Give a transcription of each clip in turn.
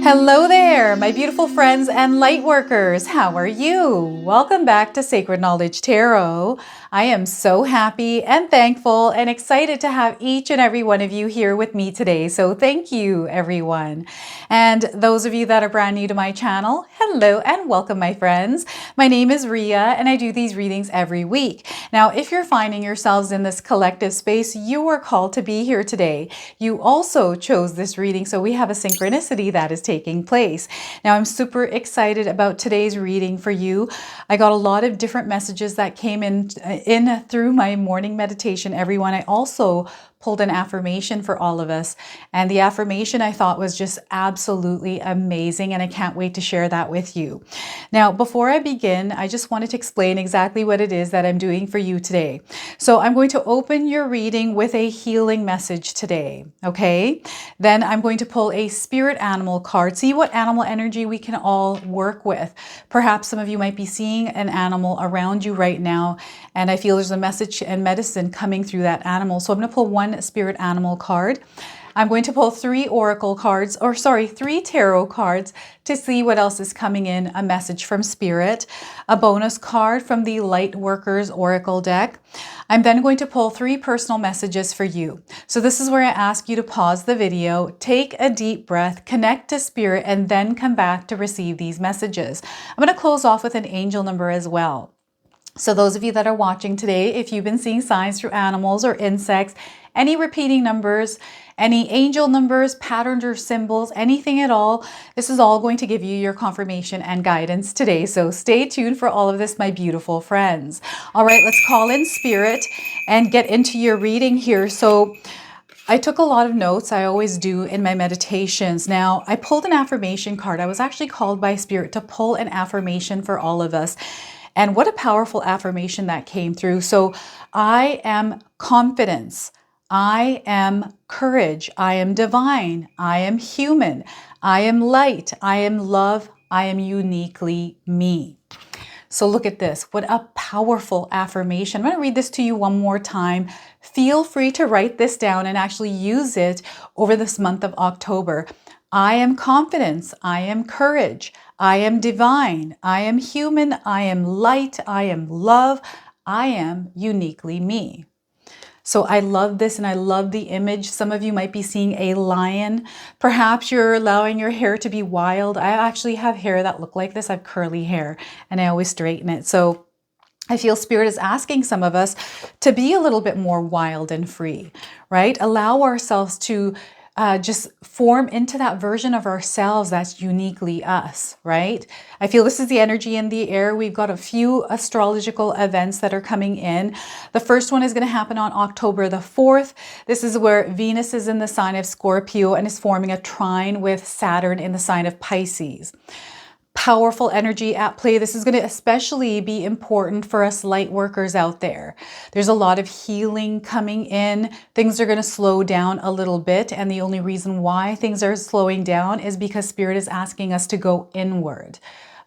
Hello there, my beautiful friends and light workers. How are you? Welcome back to Sacred Knowledge Tarot. I am so happy and thankful and excited to have each and every one of you here with me today. So thank you, everyone. And those of you that are brand new to my channel, hello and welcome, my friends. My name is Ria and I do these readings every week. Now, if you're finding yourselves in this collective space, you are called to be here today. You also chose this reading, so we have a synchronicity that is taking place. Now, I'm super excited about today's reading for you. I got a lot of different messages that came in through my morning meditation, everyone. I also pulled an affirmation for all of us. And the affirmation I thought was just absolutely amazing. And I can't wait to share that with you. Now, before I begin, I just wanted to explain exactly what it is that I'm doing for you today. So I'm going to open your reading with a healing message today. Okay. Then I'm going to pull a spirit animal card, see what animal energy we can all work with. Perhaps some of you might be seeing an animal around you right now. And I feel there's a message and medicine coming through that animal. So I'm going to pull one spirit animal card. I'm going to pull three oracle cards, three tarot cards to see what else is coming in, a message from spirit, a bonus card from the Lightworkers oracle deck. I'm then going to pull three personal messages for you. So this is where I ask you to pause the video, take a deep breath, connect to spirit, and then come back to receive these messages. I'm going to close off with an angel number as well. So those of you that are watching today, if you've been seeing signs through animals or insects, any repeating numbers, any angel numbers, patterns or symbols, anything at all, this is all going to give you your confirmation and guidance today. So stay tuned for all of this, my beautiful friends. All right, let's call in spirit and get into your reading here. So I took a lot of notes. I always do in my meditations. Now, I pulled an affirmation card. I was actually called by spirit to pull an affirmation for all of us. And what a powerful affirmation that came through. So I am confidence. I am courage. I am divine. I am human. I am light. I am love. I am uniquely me. So look at this. What a powerful affirmation. I'm going to read this to you one more time. Feel free to write this down and actually use it over this month of October. I am confidence. I am courage. I am divine. I am human. I am light. I am love. I am uniquely me. So I love this and I love the image. Some of you might be seeing a lion. Perhaps you're allowing your hair to be wild. I actually have hair that look like this. I have curly hair and I always straighten it. So I feel spirit is asking some of us to be a little bit more wild and free, right? Allow ourselves to just form into that version of ourselves that's uniquely us, right? I feel this is the energy in the air. We've got a few astrological events that are coming in. The first one is going to happen on October the 4th. This is where Venus is in the sign of Scorpio and is forming a trine with Saturn in the sign of Pisces. Powerful energy at play. This is going to especially be important for us light workers out there. There's a lot of healing coming in. Things are going to slow down a little bit. And the only reason why things are slowing down is because spirit is asking us to go inward.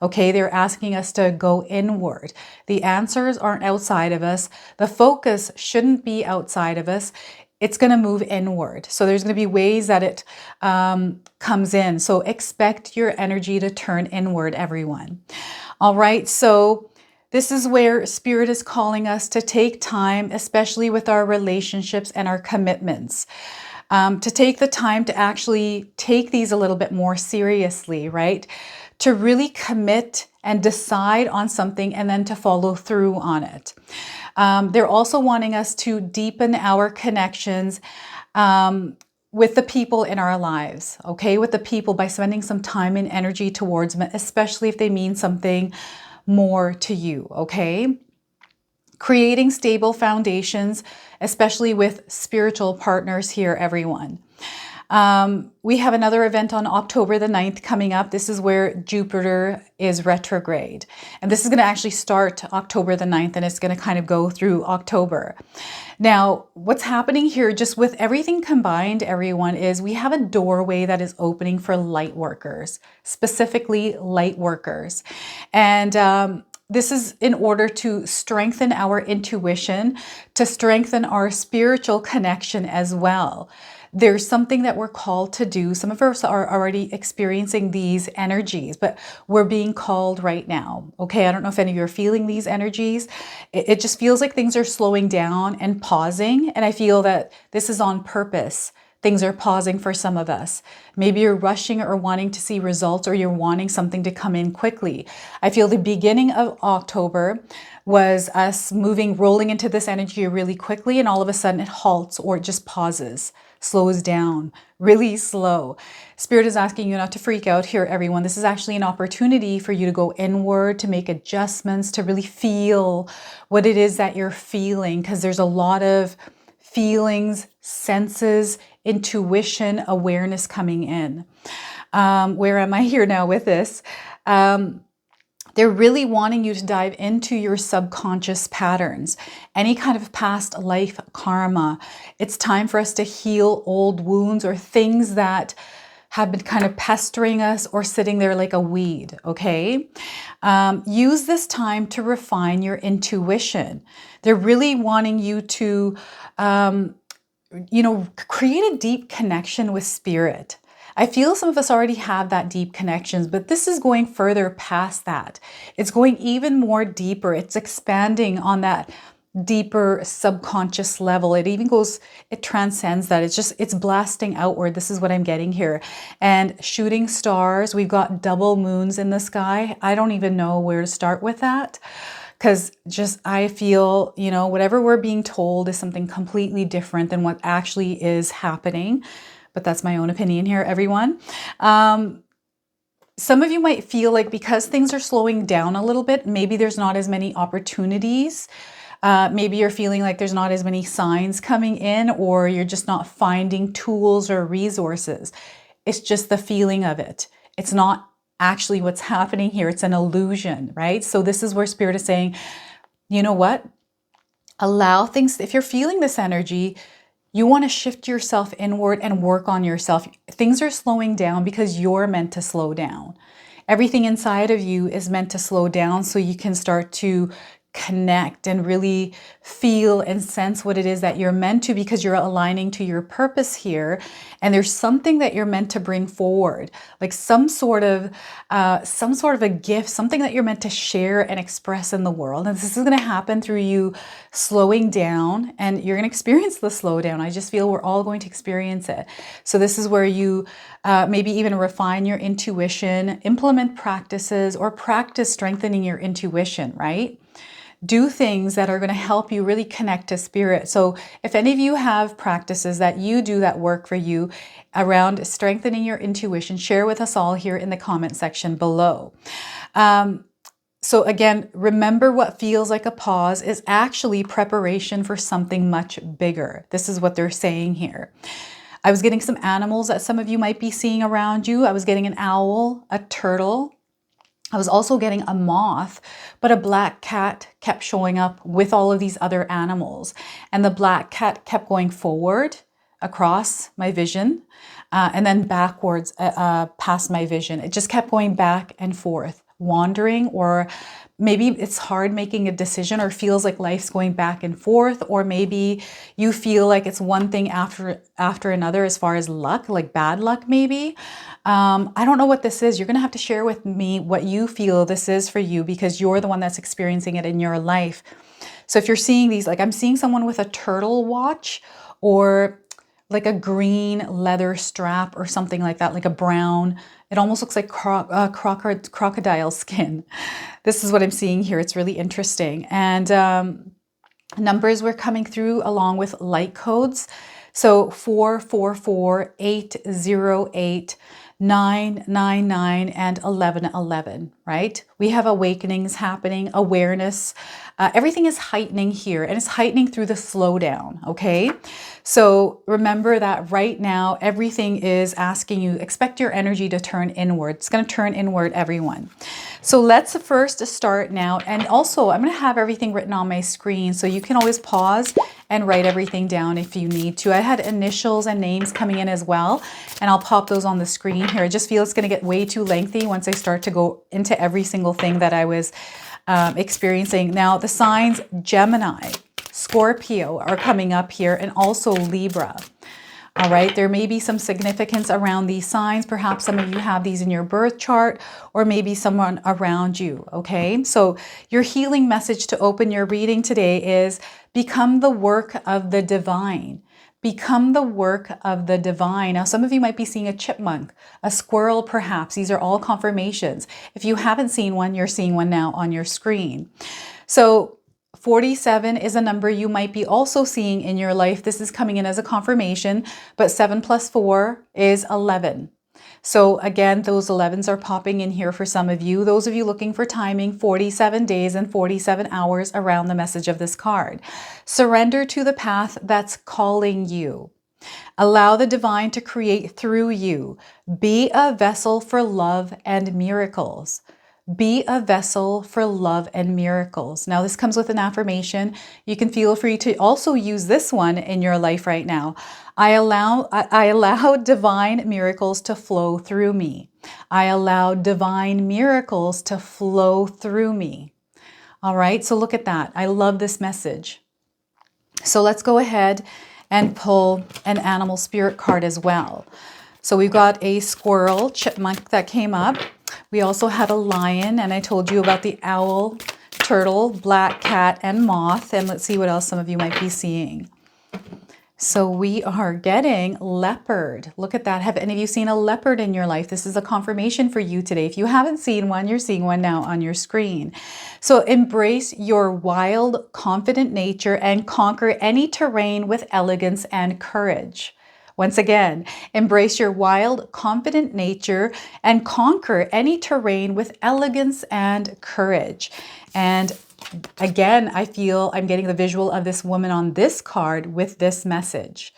Okay, they're asking us to go inward. The answers aren't outside of us. The focus shouldn't be outside of us. It's going to move inward. So there's going to be ways that it comes in. So expect your energy to turn inward, everyone. All right. So this is where spirit is calling us to take time, especially with our relationships and our commitments, to take the time to actually take these a little bit more seriously, right? To really commit and decide on something and then to follow through on it. They're also wanting us to deepen our connections with the people in our lives, okay? With the people by spending some time and energy towards them, especially if they mean something more to you, okay? Creating stable foundations, especially with spiritual partners here, everyone. We have another event on October the 9th coming up. This is where Jupiter is retrograde. And this is going to actually start October the 9th and it's going to kind of go through October. Now, what's happening here, just with everything combined, everyone, is we have a doorway that is opening for light workers, specifically light workers. And this is in order to strengthen our intuition, to strengthen our spiritual connection as well. there's something that we're called to do. Some of us are already experiencing these energies, but we're being called right now. Okay, I don't know if any of you are feeling these energies. It just feels like things are slowing down and pausing. And I feel that this is on purpose. Things are pausing for some of us. Maybe you're rushing or wanting to see results, or you're wanting something to come in quickly. I feel the beginning of October was us rolling into this energy really quickly, and all of a sudden it halts or it just pauses, slows down, really slow. Spirit is asking you not to freak out here, everyone. This is actually an opportunity for you to go inward, to make adjustments, to really feel what it is that you're feeling, because there's a lot of feelings, senses, intuition, awareness coming in. Where am I here now with this? They're really wanting you to dive into your subconscious patterns, any kind of past life karma. It's time for us to heal old wounds or things that have been kind of pestering us or sitting there like a weed, okay? Use this time to refine your intuition. They're really wanting you to, create a deep connection with spirit. I feel some of us already have that deep connections, but this is going further past that. It's going even more deeper. It's expanding on that deeper subconscious level. It transcends that. It's blasting outward. This is what I'm getting here. And shooting stars, we've got double moons in the sky. I don't even know where to start with that. Because I feel, whatever we're being told is something completely different than what actually is happening. But that's my own opinion here, everyone. Some of you might feel like because things are slowing down a little bit, maybe there's not as many opportunities. Maybe you're feeling like there's not as many signs coming in, or you're just not finding tools or resources. It's just the feeling of it. It's not actually what's happening here. It's an illusion, right? So this is where Spirit is saying, you know what? Allow things, if you're feeling this energy, you want to shift yourself inward and work on yourself. Things are slowing down because you're meant to slow down. Everything inside of you is meant to slow down so you can start to connect and really feel and sense what it is that you're meant to, because you're aligning to your purpose here. And there's something that you're meant to bring forward, like some sort of a gift, something that you're meant to share and express in the world. And this is going to happen through you slowing down, and you're going to experience the slowdown. I just feel we're all going to experience it. So this is where you maybe even refine your intuition, implement practices, or practice strengthening your intuition, right? Do things that are going to help you really connect to spirit. So if any of you have practices that you do that work for you around strengthening your intuition, share with us all here in the comment section below. So again, remember, what feels like a pause is actually preparation for something much bigger. This is what they're saying here. I was getting some animals that some of you might be seeing around you. I was getting an owl, a turtle. I was also getting a moth, but a black cat kept showing up with all of these other animals. And the black cat kept going forward across my vision and then backwards past my vision. It just kept going back and forth, wandering, or maybe it's hard making a decision, or feels like life's going back and forth, or maybe you feel like it's one thing after another as far as luck, like bad luck maybe. I don't know what this is. You're going to have to share with me what you feel this is for you, because you're the one that's experiencing it in your life. So if you're seeing these, like I'm seeing someone with a turtle watch, or like a green leather strap or something like that, like a brown, it almost looks like crocodile skin. This is what I'm seeing here. It's really interesting. And numbers were coming through along with light codes. So 444, 808, 999, and 1111, right? We have awakenings happening, awareness. Everything is heightening here, and it's heightening through the slowdown, okay? So remember that right now, everything is asking you, expect your energy to turn inward. It's going to turn inward, everyone. So let's first start now. And also, I'm going to have everything written on my screen, so you can always pause and write everything down if you need to. I had initials and names coming in as well, and I'll pop those on the screen here. I just feel it's going to get way too lengthy once I start to go into every single thing that I was experiencing. Now, the signs Gemini, Scorpio are coming up here, and also Libra. All right, there may be some significance around these signs. Perhaps some of you have these in your birth chart, or maybe someone around you, okay? So your healing message to open your reading today is become the work of the divine. Become the work of the divine. Now, some of you might be seeing a chipmunk, a squirrel perhaps. These are all confirmations. If you haven't seen one, you're seeing one now on your screen. So 47 is a number you might be also seeing in your life. This is coming in as a confirmation, but 7 plus 4 is 11. So again, those 11s are popping in here for some of you. Those of you looking for timing, 47 days and 47 hours around the message of this card. Surrender to the path that's calling you. Allow the divine to create through you. Be a vessel for love and miracles. Be a vessel for love and miracles. Now, this comes with an affirmation. You can feel free to also use this one in your life right now. I allow divine miracles to flow through me. I allow divine miracles to flow through me. All right, so look at that. I love this message. So let's go ahead and pull an animal spirit card as well. So we've got a squirrel, chipmunk that came up. We also had a lion, and I told you about the owl, turtle, black cat, and moth. And let's see what else some of you might be seeing. So we are getting leopard. Look at that. Have any of you seen a leopard in your life? This is a confirmation for you today. If you haven't seen one, you're seeing one now on your screen. So embrace your wild, confident nature and conquer any terrain with elegance and courage. Once again, embrace your wild, confident nature and conquer any terrain with elegance and courage. And again, I feel I'm getting the visual of this woman on this card with this message.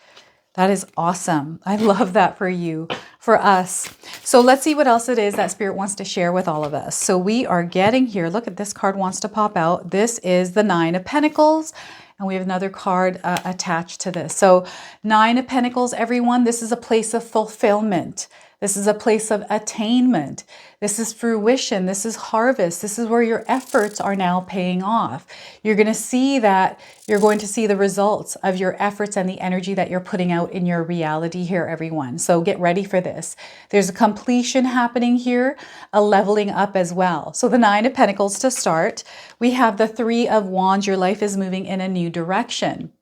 That is awesome. I love that for you, for us. So let's see what else it is that Spirit wants to share with all of us. So we are getting here. Look at this card wants to pop out. This is the Nine of Pentacles. And we have another card attached to this. So 9 of Pentacles, everyone, this is a place of fulfillment. This is a place of attainment. This is fruition. This is harvest. This is where your efforts are now paying off. You're going to see that you're going to see the results of your efforts and the energy that you're putting out in your reality here, everyone. So get ready for this. There's a completion happening here, a leveling up as well. So the 9 of Pentacles to start. We have the 3 of Wands. Your life is moving in a new direction.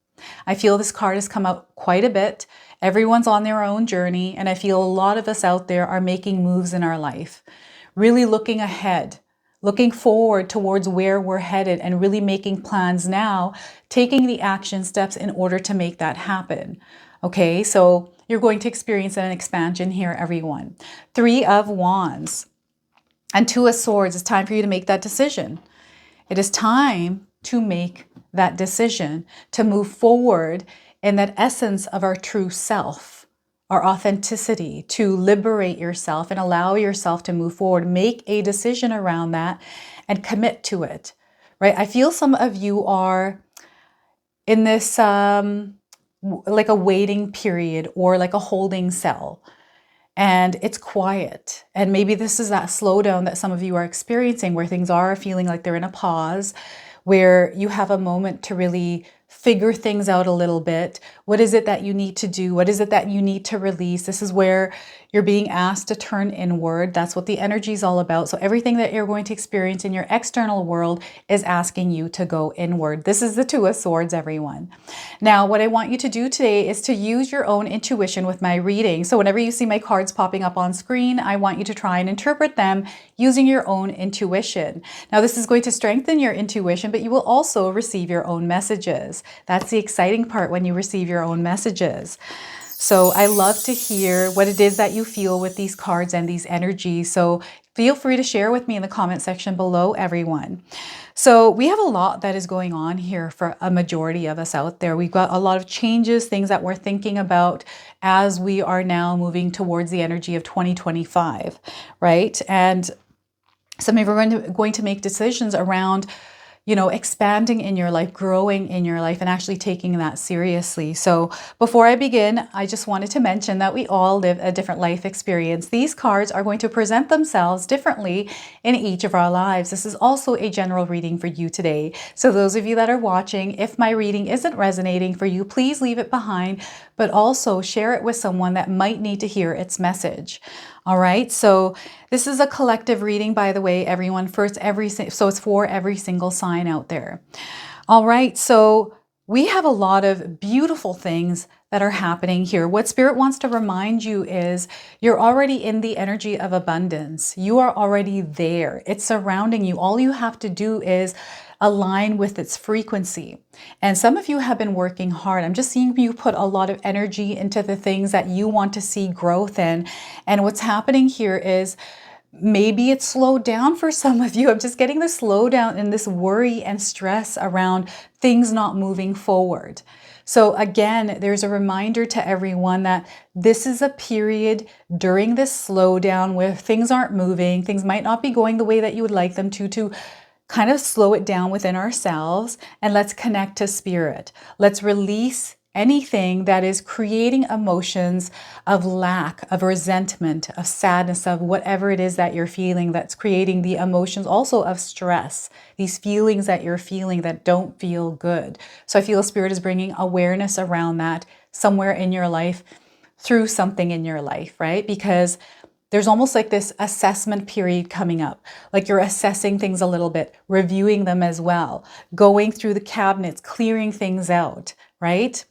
I feel this card has come out quite a bit. Everyone's on their own journey, and I feel a lot of us out there are making moves in our life, really looking ahead, looking forward towards where we're headed, and really making plans now, taking the action steps in order to make that happen. Okay, so you're going to experience an expansion here, everyone. 3 of Wands and 2 of Swords. It's time for you to make that decision. It is time to make that decision, to move forward in that essence of our true self, our authenticity, to liberate yourself and allow yourself to move forward. Make a decision around that and commit to it, right? I feel some of you are in this like a waiting period or like a holding cell, and it's quiet. And maybe this is that slowdown that some of you are experiencing, where things are feeling like they're in a pause, where you have a moment to really figure things out a little bit. What is it that you need to do? What is it that you need to release? This is where you're being asked to turn inward. That's what the energy is all about. So everything that you're going to experience in your external world is asking you to go inward. This is the 2 of Swords, everyone. Now, what I want you to do today is to use your own intuition with my reading. So whenever you see my cards popping up on screen, I want you to try and interpret them using your own intuition. Now, this is going to strengthen your intuition, but you will also receive your own messages. That's the exciting part when you receive your own messages. So I love to hear what it is that you feel with these cards and these energies. So feel free to share with me in the comment section below, everyone. So we have a lot that is going on here for a majority of us out there. We've got a lot of changes, things that we're thinking about as we are now moving towards the energy of 2025, right? And some of you are going to make decisions around, you know, expanding in your life, growing in your life, and actually taking that seriously. So before I begin, I just wanted to mention that we all live a different life experience. These cards are going to present themselves differently in each of our lives. This is also a general reading for you today. So those of you that are watching, if my reading isn't resonating for you, please leave it behind. but also share it with someone that might need to hear its message. All right. So this is a collective reading, by the way, everyone. So it's for every single sign out there. All right. So we have a lot of beautiful things that are happening here. What Spirit wants to remind you is you're already in the energy of abundance. You are already there. It's surrounding you. All you have to do is align with its frequency. And some of you have been working hard. I'm just seeing you put a lot of energy into the things that you want to see growth in. And what's happening here is maybe it's slowed down for some of you. I'm just getting the slowdown and this worry and stress around things not moving forward. So again, there's a reminder to everyone that this is a period during this slowdown where things aren't moving, things might not be going the way that you would like them to kind of slow it down within ourselves, and let's connect to Spirit. Let's release anything that is creating emotions of lack, of resentment, of sadness, of whatever it is that you're feeling that's creating the emotions also of stress, these feelings that you're feeling that don't feel good. So I feel Spirit is bringing awareness around that somewhere in your life through something in your life, right? Because there's almost like this assessment period coming up, like you're assessing things a little bit, reviewing them as well, going through the cabinets, clearing things out, right?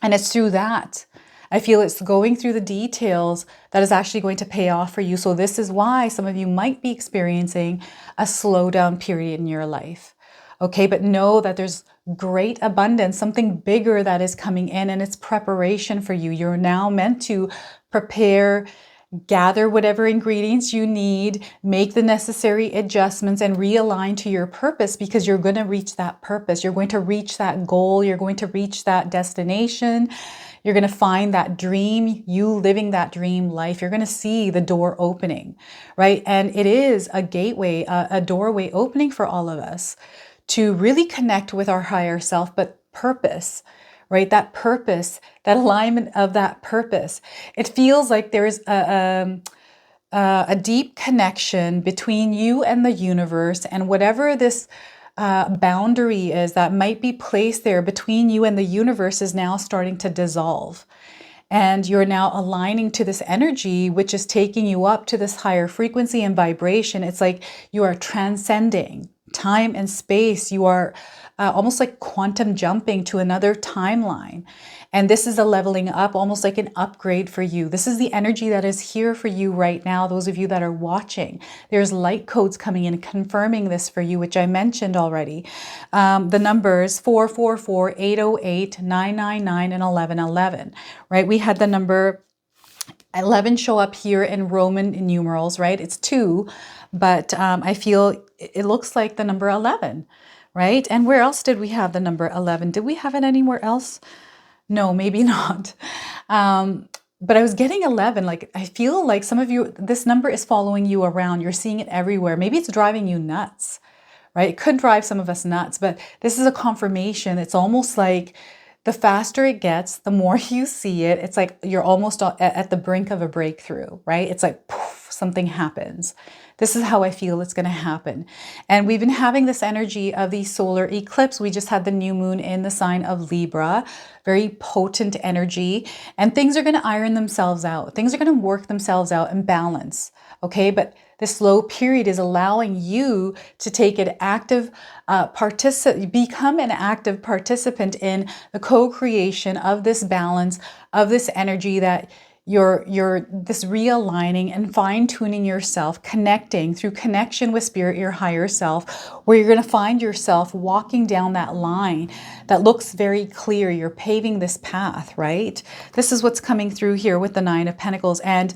And it's through that, I feel it's going through the details that is actually going to pay off for you. So this is why some of you might be experiencing a slowdown period in your life. Okay, but know that there's great abundance, something bigger that is coming in, and it's preparation for you. You're now meant to prepare, gather whatever ingredients you need, make the necessary adjustments, and realign to your purpose, because you're going to reach that purpose. You're going to reach that goal. You're going to reach that destination. You're going to find that dream, you living that dream life. You're going to see the door opening, right? And it is a gateway, a doorway opening for all of us to really connect with our higher self, but purpose, right? That purpose, that alignment of that purpose. It feels like there's a deep connection between you and the universe, and whatever this boundary is that might be placed there between you and the universe is now starting to dissolve. And you're now aligning to this energy, which is taking you up to this higher frequency and vibration. It's like you are transcending time and space. You are almost like quantum jumping to another timeline. And this is a leveling up, almost like an upgrade for you. This is the energy that is here for you right now. Those of you that are watching, there's light codes coming in confirming this for you, which I mentioned already. The numbers 444, 808, 999, and 1111, right? We had the number 11 show up here in Roman numerals, right? It's 2, but I feel it looks like the number 11, right? And where else did we have the number 11? Did we have it anywhere else? No, maybe not. But I was getting 11. Like, I feel like some of you, this number is following you around. You're seeing it everywhere. Maybe it's driving you nuts, right? It could drive some of us nuts, but this is a confirmation. It's almost like the faster it gets, the more you see it. It's like you're almost at the brink of a breakthrough, right? It's like poof, something happens. This is how I feel it's going to happen. And we've been having this energy of the solar eclipse. We just had the new moon in the sign of Libra, very potent energy, and things are going to iron themselves out. Things are going to work themselves out and balance. Okay. But this slow period is allowing you to take an active become an active participant in the co-creation of this balance, of this energy that you're this realigning and fine-tuning yourself, connecting through connection with Spirit, your higher self, where you're going to find yourself walking down that line that looks very clear. You're paving this path, right? This is what's coming through here with the 9 of Pentacles. And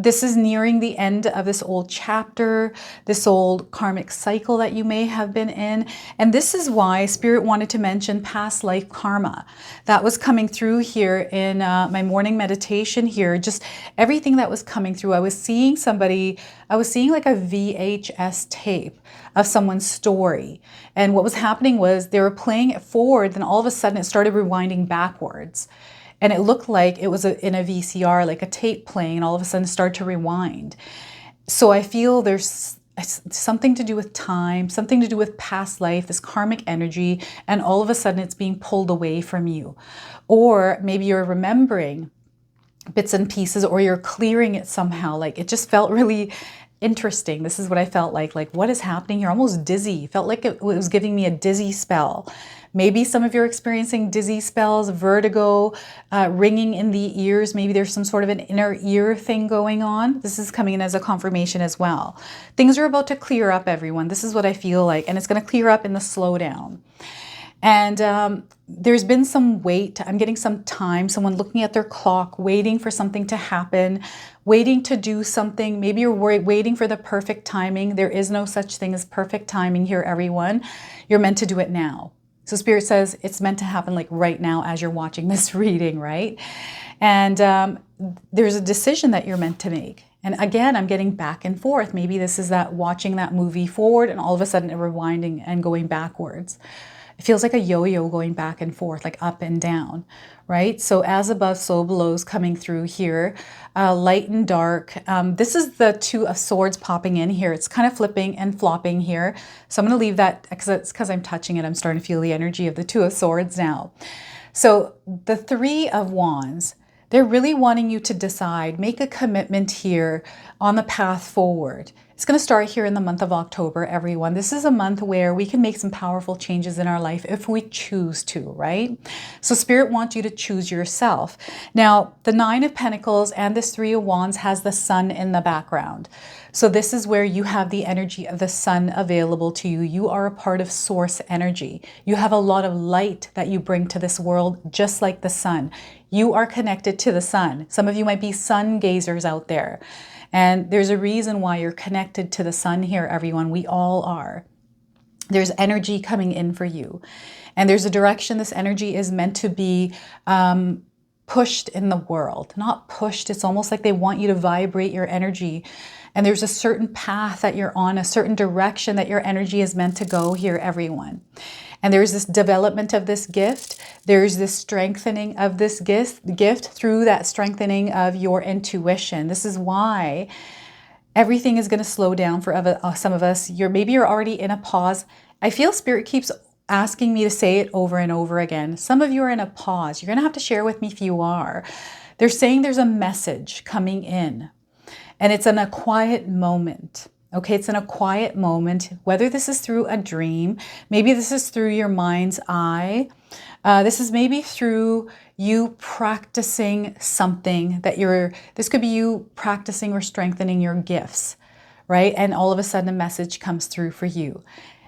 this is nearing the end of this old chapter, this old karmic cycle that you may have been in. And this is why Spirit wanted to mention past life karma. That was coming through here in my morning meditation here. Just everything that was coming through. I was seeing like a VHS tape of someone's story. And what was happening was they were playing it forward, then all of a sudden it started rewinding backwards. And it looked like it was in a VCR, like a tape playing, and all of a sudden started to rewind. So I feel there's something to do with time, something to do with past life, this karmic energy, and all of a sudden it's being pulled away from you. Or maybe you're remembering bits and pieces, or you're clearing it somehow. Like it just felt really interesting. This is what I felt like what is happening here? Almost dizzy. Felt like it was giving me a dizzy spell. Maybe some of you are experiencing dizzy spells, vertigo, ringing in the ears. Maybe there's some sort of an inner ear thing going on. This is coming in as a confirmation as well. Things are about to clear up, everyone. This is what I feel like. And it's going to clear up in the slowdown. And there's been some wait. I'm getting some time, someone looking at their clock, waiting for something to happen, waiting to do something. Maybe you're waiting for the perfect timing. There is no such thing as perfect timing here, everyone. You're meant to do it now. So Spirit says it's meant to happen like right now as you're watching this reading, right? And there's a decision that you're meant to make. And again, I'm getting back and forth. Maybe this is that watching that movie forward and all of a sudden rewinding and going backwards. It feels like a yo-yo going back and forth, like up and down, right? So as above, so below is coming through here, light and dark. This is the Two of Swords popping in here. It's kind of flipping and flopping here. So I'm going to leave that because I'm touching it. I'm starting to feel the energy of the Two of Swords now. So the Three of Wands, they're really wanting you to decide, make a commitment here on the path forward. It's going to start here in the month of October, everyone. This is a month where we can make some powerful changes in our life if we choose to, right? So Spirit wants you to choose yourself. Now, the Nine of Pentacles and this Three of Wands has the Sun in the background. So this is where you have the energy of the Sun available to you. You are a part of source energy. You have a lot of light that you bring to this world, just like the sun. You are connected to the sun. Some of you might be sun gazers out there. And there's a reason why you're connected to the sun here, everyone. We all are. There's energy coming in for you. And there's a direction this energy is meant to be pushed in the world. Not pushed, it's almost like they want you to vibrate your energy. And there's a certain path that you're on, a certain direction that your energy is meant to go here, everyone. And there's this development of this gift. There's this strengthening of this gift through that strengthening of your intuition. This is why everything is going to slow down for some of us. Maybe you're already in a pause. I feel Spirit keeps asking me to say it over and over again. Some of you are in a pause. You're going to have to share with me if you are. They're saying there's a message coming in, and it's in a quiet moment. Okay, it's in a quiet moment, whether this is through a dream, maybe this is through your mind's eye. This is maybe through you practicing something this could be you practicing or strengthening your gifts, right? And all of a sudden a message comes through for you.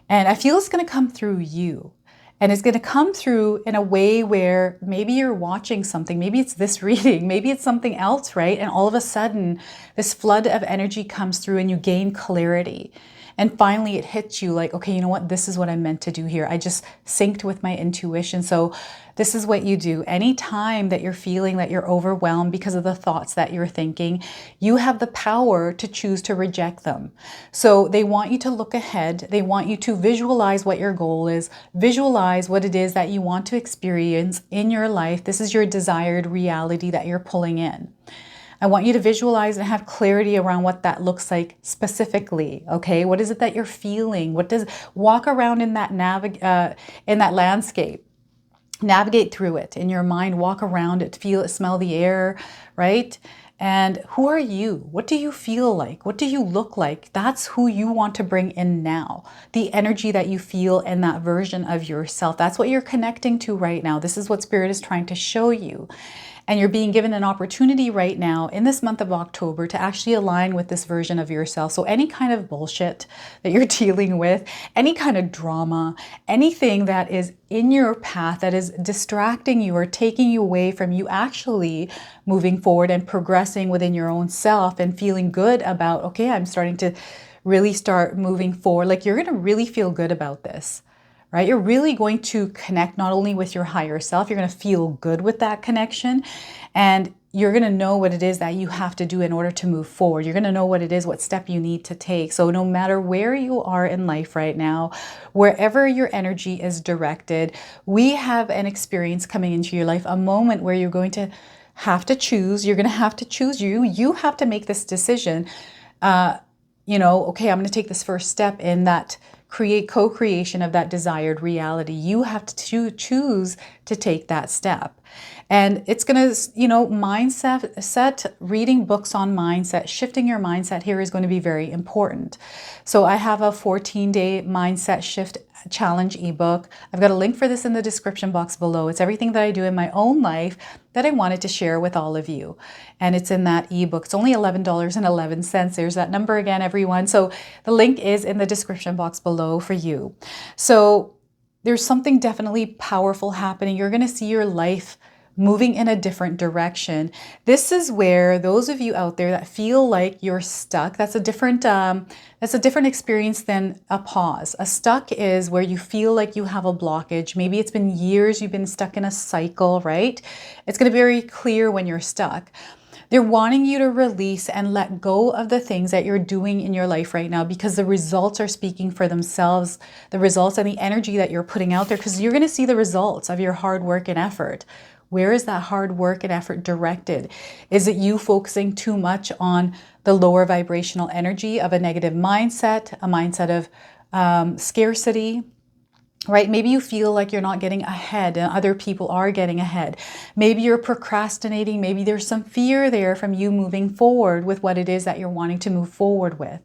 And I feel it's going to come through you. And it's going to come through in a way where maybe you're watching something, maybe it's this reading, maybe it's something else, right? And all of a sudden, this flood of energy comes through and you gain clarity. And finally, it hits you like, okay, you know what? This is what I'm meant to do here. I just synced with my intuition. So this is what you do. Anytime that you're feeling that you're overwhelmed because of the thoughts that you're thinking, you have the power to choose to reject them. So they want you to look ahead. They want you to visualize what your goal is, visualize what it is that you want to experience in your life. This is your desired reality that you're pulling in. I want you to visualize and have clarity around what that looks like specifically, okay? What is it that you're feeling? Walk around in that landscape. Navigate through it in your mind, walk around it, feel it, smell the air, right? And who are you? What do you feel like? What do you look like? That's who you want to bring in now. The energy that you feel in that version of yourself. That's what you're connecting to right now. This is what Spirit is trying to show you. And you're being given an opportunity right now in this month of October to actually align with this version of yourself. So any kind of bullshit that you're dealing with, any kind of drama, anything that is in your path that is distracting you or taking you away from you actually moving forward and progressing within your own self and feeling good about, okay, I'm starting to really start moving forward. Like you're going to really feel good about this. Right? You're really going to connect not only with your higher self, you're going to feel good with that connection, and you're going to know what it is that you have to do in order to move forward. You're going to know what it is, what step you need to take. So no matter where you are in life right now, wherever your energy is directed, we have an experience coming into your life, a moment where you're going to have to choose. You're going to have to choose. You have to make this decision. okay, I'm going to take this first step in that co-creation of that desired reality. You have to choose to take that step. And it's going to, reading books on mindset, shifting your mindset here is going to be very important. So I have a 14-day mindset shift challenge ebook. I've got a link for this in the description box below. It's everything that I do in my own life that I wanted to share with all of you. And it's in that ebook. It's only $11.11. There's that number again, everyone. So the link is in the description box below for you. So there's something definitely powerful happening. You're going to see your life moving in a different direction. This is where those of you out there that feel like you're stuck, that's a different experience than a pause. A stuck is where you feel like you have a blockage. Maybe it's been years you've been stuck in a cycle, right? It's going to be very clear when you're stuck. They're wanting you to release and let go of the things that you're doing in your life right now, because the results are speaking for themselves, the results and the energy that you're putting out there, because you're going to see the results of your hard work and effort. Where is that hard work and effort directed? Is it you focusing too much on the lower vibrational energy of a negative mindset, a mindset of scarcity, right? Maybe you feel like you're not getting ahead and other people are getting ahead. Maybe you're procrastinating. Maybe there's some fear there from you moving forward with what it is that you're wanting to move forward with,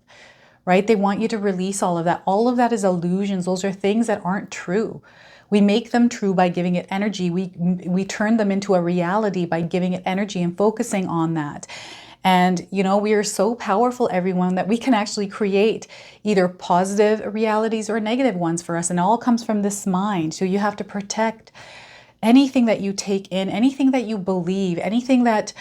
right? They want you to release all of that. All of that is illusions. Those are things that aren't true. We make them true by giving it energy. We turn them into a reality by giving it energy and focusing on that. And, we are so powerful, everyone, that we can actually create either positive realities or negative ones for us. And it all comes from this mind. So you have to protect anything that you take in, anything that you believe, anything that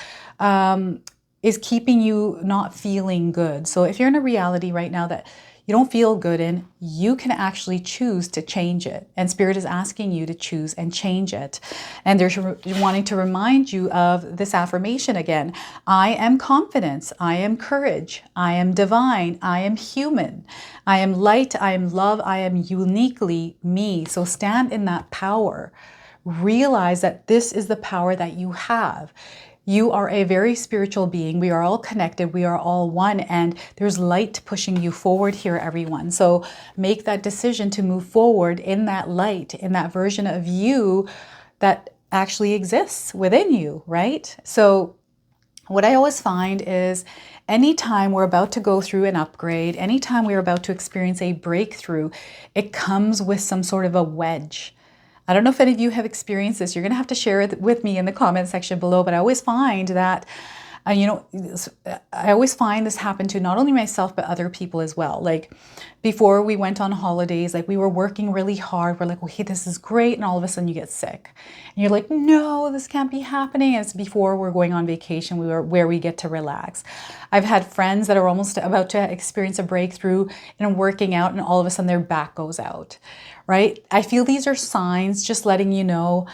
is keeping you not feeling good. So if you're in a reality right now that you don't feel good in, you can actually choose to change it. And Spirit is asking you to choose and change it. And they're wanting to remind you of this affirmation again. I am confidence. I am courage. I am divine. I am human. I am light. I am love. I am uniquely me. So stand in that power. Realize that this is the power that you have. You are a very spiritual being. We are all connected. We are all one. And there's light pushing you forward here, everyone. So make that decision to move forward in that light, in that version of you that actually exists within you, right? So what I always find is anytime we're about to go through an upgrade, anytime we're about to experience a breakthrough, it comes with some sort of a wedge. I don't know if any of you have experienced this. You're going to have to share it with me in the comment section below. But I always find that, I always find this happen to not only myself, but other people as well. Like before we went on holidays, like we were working really hard. We're like, okay, this is great. And all of a sudden you get sick. And you're like, no, this can't be happening. And it's before we're going on vacation, where we get to relax. I've had friends that are almost about to experience a breakthrough in working out, and all of a sudden their back goes out. Right? I feel these are signs just letting you know,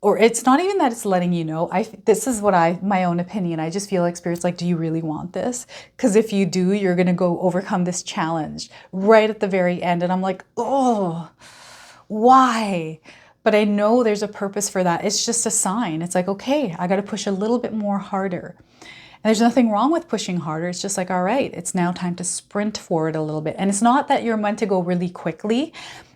or it's not even that it's letting you know. This is my own opinion. I just feel like Spirit's like, do you really want this? Because if you do, you're going to go overcome this challenge right at the very end. And I'm like, oh, why? But I know there's a purpose for that. It's just a sign. It's like, okay, I got to push a little bit more harder. And there's nothing wrong with pushing harder. It's just like, all right, it's now time to sprint forward a little bit. And it's not that you're meant to go really quickly.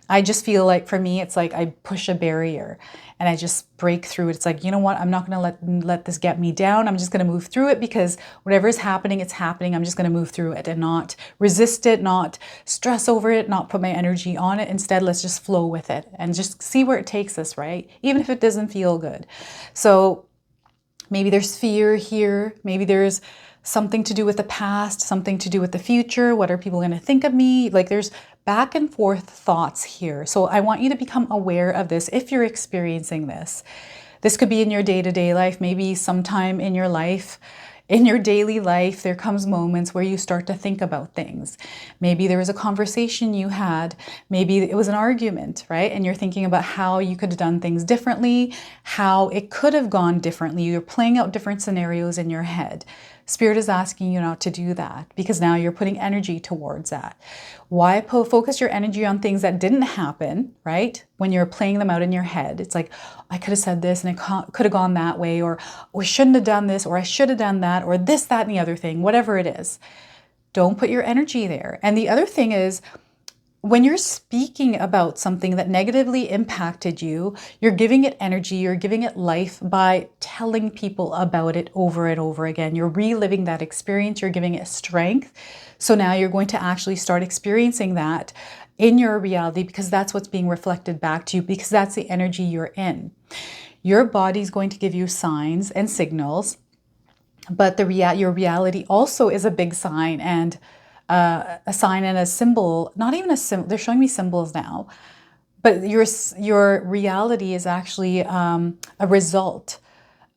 I just feel like for me, it's like I push a barrier and I just break through it. It's like, you know what? I'm not going to let this get me down. I'm just going to move through it, because whatever is happening, it's happening. I'm just going to move through it and not resist it, not stress over it, not put my energy on it. Instead, let's just flow with it and just see where it takes us, right? Even if it doesn't feel good. So maybe there's fear here. Maybe there's something to do with the past, something to do with the future. What are people going to think of me? Like there's back and forth thoughts here. So I want you to become aware of this if you're experiencing this. This could be in your day-to-day life, maybe sometime in your life. In your daily life, there comes moments where you start to think about things. Maybe there was a conversation you had. Maybe it was an argument, right? And you're thinking about how you could have done things differently, how it could have gone differently. You're playing out different scenarios in your head. Spirit is asking you not to do that, because now you're putting energy towards that. Why focus your energy on things that didn't happen, right? When you're playing them out in your head, it's like, I could have said this and it could have gone that way, or we shouldn't have done this, or I should have done that, or this, that, and the other thing, whatever it is. Don't put your energy there. And the other thing is, when you're speaking about something that negatively impacted you, you're giving it energy, you're giving it life by telling people about it over and over again. You're reliving that experience, you're giving it strength. So now you're going to actually start experiencing that in your reality, because that's what's being reflected back to you, because that's the energy you're in. Your body's going to give you signs and signals, but your reality also is a big sign and a sign and a symbol. Not even a symbol. They're showing me symbols now, but your reality is actually a result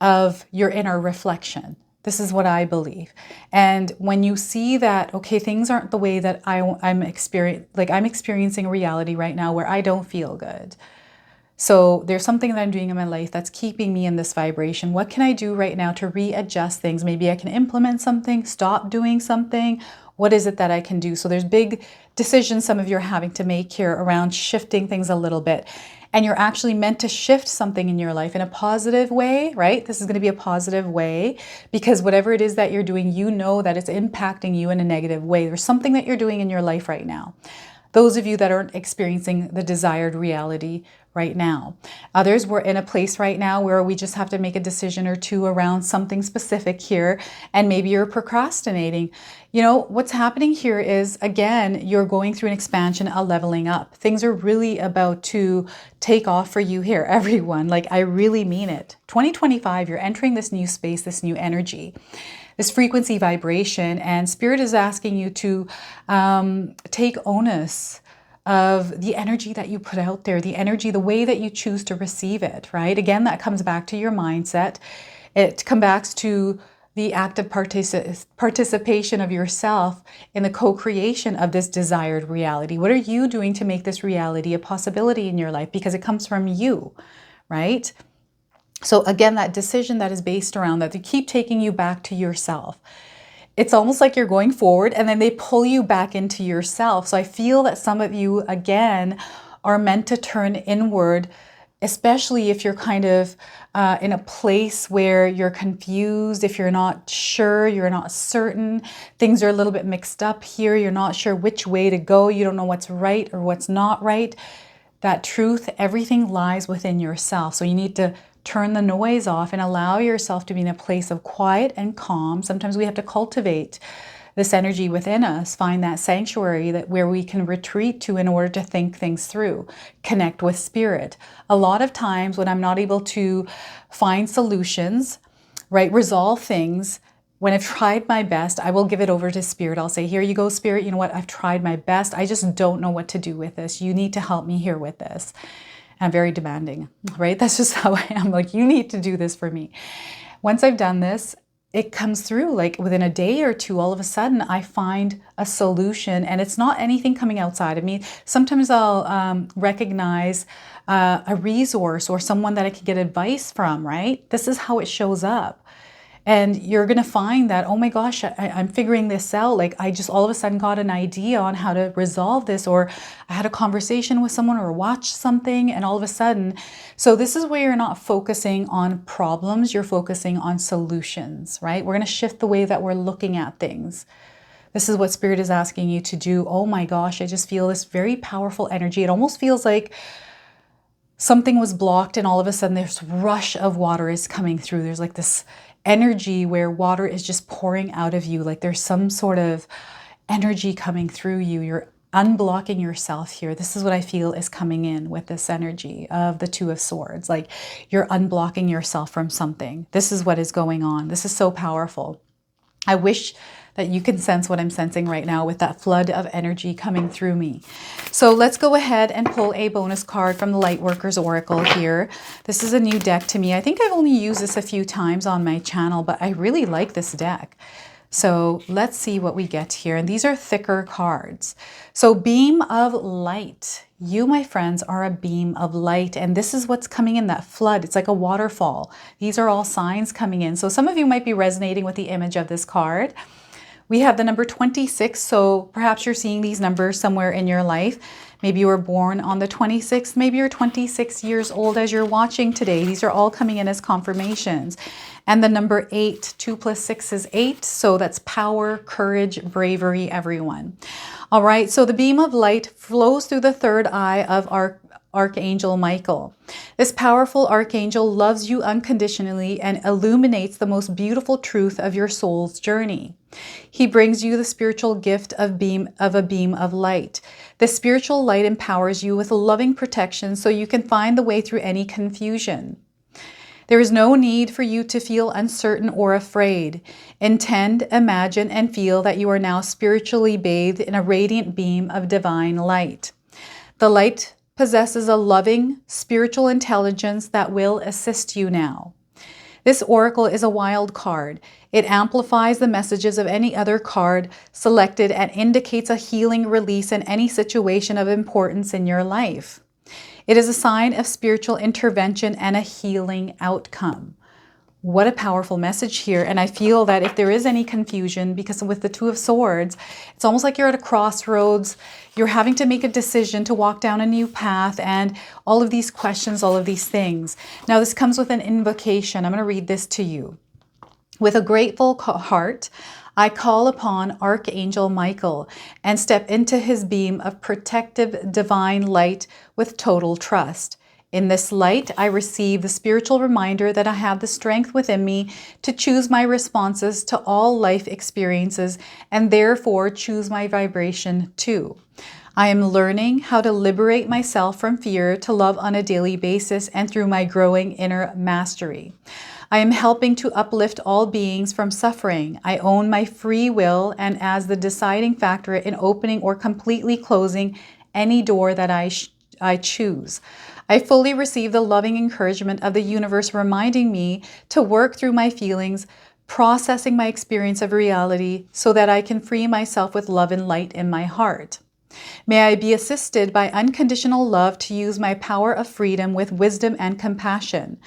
of your inner reflection. This is what I believe. And when you see that, okay, things aren't the way that I'm experiencing a reality right now where I don't feel good. So there's something that I'm doing in my life that's keeping me in this vibration. What can I do right now to readjust things? Maybe I can implement something, stop doing something. What is it that I can do? So there's big decisions some of you are having to make here around shifting things a little bit. And you're actually meant to shift something in your life in a positive way, right? This is going to be a positive way, because whatever it is that you're doing, you know that it's impacting you in a negative way. There's something that you're doing in your life right now. Those of you that aren't experiencing the desired reality right now. Others, we're in a place right now where we just have to make a decision or two around something specific here, and maybe you're procrastinating. You know, what's happening here is, again, you're going through an expansion, a leveling up. Things are really about to take off for you here, everyone. Like, I really mean it. 2025, you're entering this new space, this new energy, this frequency vibration, and Spirit is asking you to take onus of the energy that you put out there, the energy, the way that you choose to receive it, right? Again, that comes back to your mindset. It comes back to the active participation of yourself in the co-creation of this desired reality. What are you doing to make this reality a possibility in your life? Because it comes from you, right? So again, that decision that is based around that, they keep taking you back to yourself. It's almost like you're going forward and then they pull you back into yourself. So I feel that some of you, again, are meant to turn inward, especially if you're kind of in a place where you're confused, if you're not sure, you're not certain, things are a little bit mixed up here, you're not sure which way to go, you don't know what's right or what's not right. That truth, everything lies within yourself. So you need to turn the noise off and allow yourself to be in a place of quiet and calm. Sometimes we have to cultivate this energy within us, find that sanctuary where we can retreat to in order to think things through, connect with spirit. A lot of times when I'm not able to find solutions, right, resolve things, when I've tried my best, I will give it over to spirit. I'll say, here you go, spirit. You know what? I've tried my best. I just don't know what to do with this. You need to help me here with this. I'm very demanding, right? That's just how I am. Like, you need to do this for me. Once I've done this, it comes through like within a day or two, all of a sudden I find a solution, and it's not anything coming outside of me. Sometimes I'll recognize a resource or someone that I could get advice from, right? This is how it shows up. And you're going to find that, oh my gosh, I'm figuring this out. Like, I just all of a sudden got an idea on how to resolve this, or I had a conversation with someone or watched something, and all of a sudden. So this is where you're not focusing on problems, you're focusing on solutions, right? We're going to shift the way that we're looking at things. This is what Spirit is asking you to do. Oh my gosh, I just feel this very powerful energy. It almost feels like something was blocked and all of a sudden this rush of water is coming through. There's like this energy where water is just pouring out of you. Like there's some sort of energy coming through you. You're unblocking yourself here. This is what I feel is coming in with this energy of the Two of Swords. Like you're unblocking yourself from something. This is what is going on. This is so powerful. I wish that you can sense what I'm sensing right now with that flood of energy coming through me. So let's go ahead and pull a bonus card from the Lightworkers Oracle here. This is a new deck to me. I think I've only used this a few times on my channel, but I really like this deck. So let's see what we get here. And these are thicker cards. So beam of light. You, my friends, are a beam of light. And this is what's coming in, that flood. It's like a waterfall. These are all signs coming in. So some of you might be resonating with the image of this card. We have the number 26, so perhaps you're seeing these numbers somewhere in your life. Maybe you were born on the 26th, maybe you're 26 years old as you're watching today. These are all coming in as confirmations. And the number 8, 2 plus 6 is 8, so that's power, courage, bravery, everyone. All right, so the beam of light flows through the third eye of our Archangel Michael. This powerful archangel loves you unconditionally and illuminates the most beautiful truth of your soul's journey. He brings you the spiritual gift of a beam of light. The spiritual light empowers you with loving protection so you can find the way through any confusion. There is no need for you to feel uncertain or afraid. Intend, imagine, and feel that you are now spiritually bathed in a radiant beam of divine light. The light possesses a loving, spiritual intelligence that will assist you now. This oracle is a wild card. It amplifies the messages of any other card selected and indicates a healing release in any situation of importance in your life. It is a sign of spiritual intervention and a healing outcome. What a powerful message here. And I feel that if there is any confusion, because with the Two of Swords, it's almost like you're at a crossroads. You're having to make a decision to walk down a new path and all of these questions, all of these things. Now, this comes with an invocation. I'm going to read this to you. With a grateful heart, I call upon Archangel Michael and step into his beam of protective divine light with total trust. In this light, I receive the spiritual reminder that I have the strength within me to choose my responses to all life experiences and therefore choose my vibration too. I am learning how to liberate myself from fear to love on a daily basis and through my growing inner mastery. I am helping to uplift all beings from suffering. I own my free will and as the deciding factor in opening or completely closing any door that I choose. I fully receive the loving encouragement of the universe reminding me to work through my feelings, processing my experience of reality so that I can free myself with love and light in my heart. May I be assisted by unconditional love to use my power of freedom with wisdom and compassion.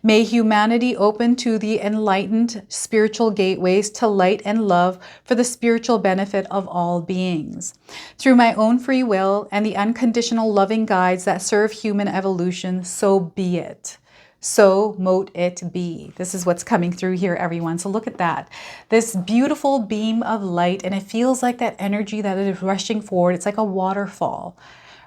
May humanity open to the enlightened spiritual gateways to light and love for the spiritual benefit of all beings. Through my own free will and the unconditional loving guides that serve human evolution, so be it. So mote it be. This is what's coming through here, everyone. So look at that. This beautiful beam of light, and it feels like that energy that is rushing forward. It's like a waterfall,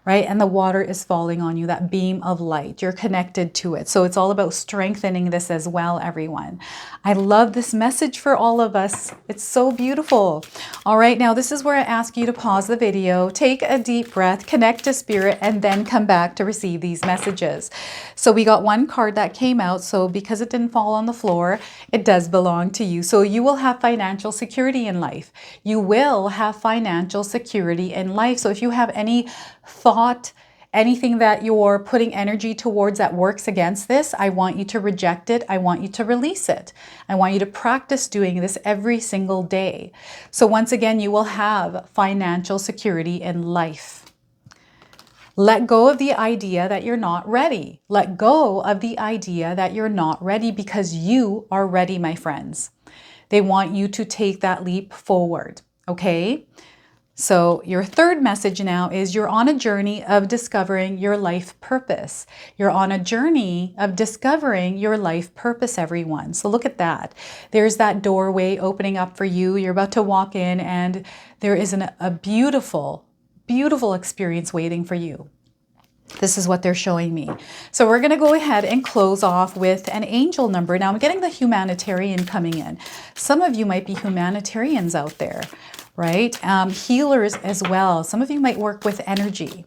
right? And the water is falling on you, that beam of light. You're connected to it. So it's all about strengthening this as well, everyone. I love this message for all of us. It's so beautiful. All right, now this is where I ask you to pause the video, take a deep breath, connect to spirit, and then come back to receive these messages. So we got one card that came out. So because it didn't fall on the floor, it does belong to you. So you will have financial security in life. You will have financial security in life. So if you have any thought, anything that you're putting energy towards that works against this, I want you to reject it. I want you to release it. I want you to practice doing this every single day. So once again, you will have financial security in life. Let go of the idea that you're not ready. Let go of the idea that you're not ready because you are ready, my friends. They want you to take that leap forward, okay? So your third message now is you're on a journey of discovering your life purpose. You're on a journey of discovering your life purpose, everyone. So look at that. There's that doorway opening up for you. You're about to walk in and there is a beautiful, beautiful experience waiting for you. This is what they're showing me. So we're going to go ahead and close off with an angel number. Now I'm getting the humanitarian coming in. Some of you might be humanitarians out there, right? Healers as well. Some of you might work with energy.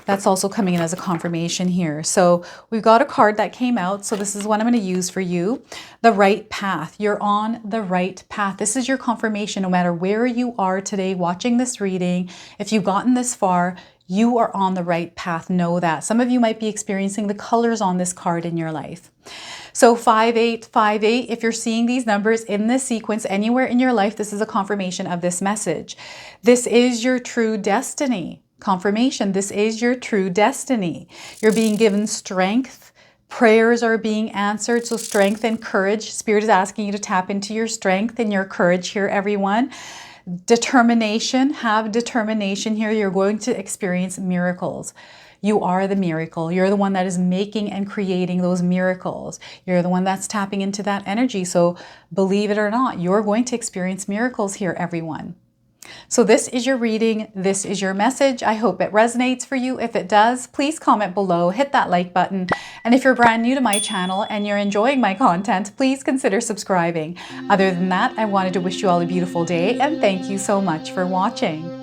That's also coming in as a confirmation here. So we've got a card that came out. So this is what I'm going to use for you. The right path. You're on the right path. This is your confirmation no matter where you are today watching this reading. If you've gotten this far, you are on the right path. Know that. Some of you might be experiencing the colors on this card in your life. So 5858, if you're seeing these numbers in this sequence anywhere in your life, this is a confirmation of this message. This is your true destiny. Confirmation, this is your true destiny. You're being given strength. Prayers are being answered. So strength and courage. Spirit is asking you to tap into your strength and your courage here, everyone. Determination, have determination here. You're going to experience miracles. You are the miracle. You're the one that is making and creating those miracles. You're the one that's tapping into that energy. So believe it or not, you're going to experience miracles here, everyone. So this is your reading. This is your message. I hope it resonates for you. If it does, please comment below, hit that like button. And if you're brand new to my channel and you're enjoying my content, please consider subscribing. Other than that, I wanted to wish you all a beautiful day and thank you so much for watching.